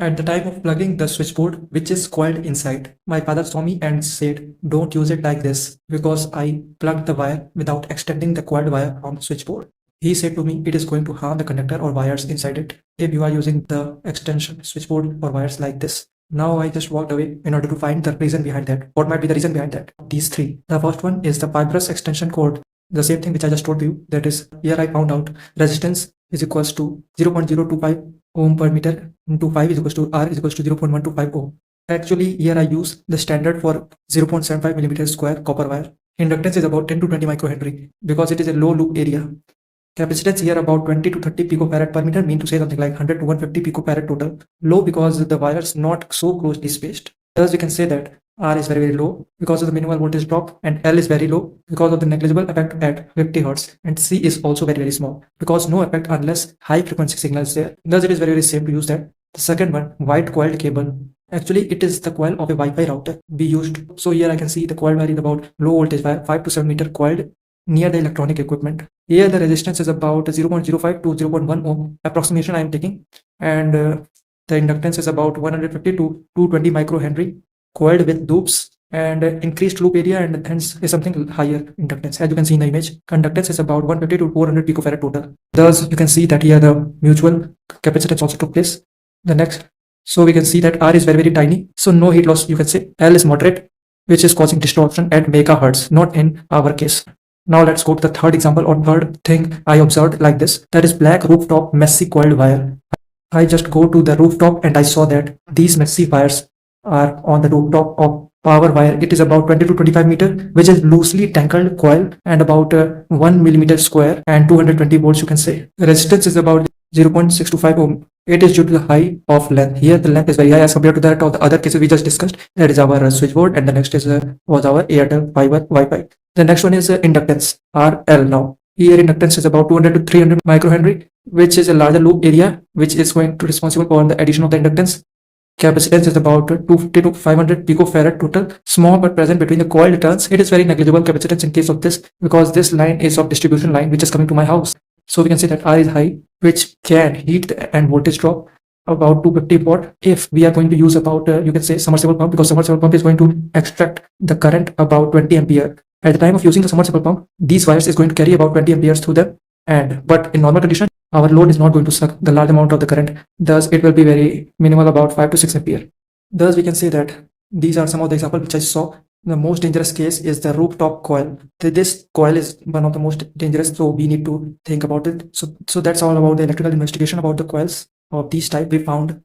At the time of plugging the switchboard, which is coiled inside, my father saw me and said, "Don't use it like this," because I plugged the wire without extending the coiled wire from the switchboard. He said to me, "It is going to harm the conductor or wires inside it if you are using the extension switchboard or wires like this." Now I just walked away in order to find the reason behind that. What might be the reason behind that? These three. The first one is the fibrous extension cord. The same thing which I just told you. That is, here I found out resistance is equals to 0.025 ohm per meter into 5 is equals to R is equals to 0.125 ohm. Actually, here I use the standard for 0.75 millimeter square copper wire. Inductance is about 10 to 20 microhenry because it is a low loop area. Capacitance here about 20 to 30 picofarad per meter, mean to say something like 100 to 150 picofarad total. Low because the wires not so closely spaced. Thus we can say that R is very low because of the minimal voltage drop, and L is very low because of the negligible effect at 50 Hz, and C is also very small because no effect unless high frequency signal is there. Thus it is very safe to use that. The second one, white coiled cable. Actually, it is the coil of a Wi-Fi router we used. So here I can see the coil wire is about low voltage wire, 5 to 7 meter coiled near the electronic equipment. Here the resistance is about 0.05 to 0.1 ohm approximation I am taking, and the inductance is about 150 to 220 microhenry, coiled with loops and increased loop area, and hence is something higher inductance. As you can see in the image, conductance is about 150 to 400 picofarad total. Thus you can see that here the mutual capacitance also took place. The next, so we can see that R is very tiny, so no heat loss, you can say. L is moderate, which is causing distortion at megahertz, not in our case. Now let's go to the third example or third thing I observed like this. That is black rooftop messy coiled wire. I just go to the rooftop and I saw that these messy wires are on the rooftop of power wire. It is about 20 to 25 meter, which is loosely tangled coil and about 1 millimeter square and 220 volts, you can say. The resistance is about 0.625 ohm. It is due to the height of length. Here the length is very high as compared to that of the other cases we just discussed. That is our switchboard, and the next is was our Airtel fiber Wi-Fi. The next one is inductance, RL. Now here inductance is about 200 to 300 microhenry, which is a larger loop area which is going to responsible for the addition of the inductance. Capacitance is about 250 to 500 picofarad total, small but present between the coiled turns. It is very negligible capacitance in case of this because this line is of distribution line which is coming to my house. So we can say that R is high, which can heat and voltage drop about 250 watt if we are going to use about you can say submersible pump, because submersible pump is going to extract the current about 20 ampere. At the time of using the submersible pump, these wires is going to carry about 20 amperes through them, but in normal condition our load is not going to suck the large amount of the current. Thus it will be very minimal, about 5 to 6 ampere. Thus we can say that these are some of the examples which I saw. The most dangerous case is the rooftop coil. This coil is one of the most dangerous, so we need to think about it. So that's all about the electrical investigation about the coils of these type we found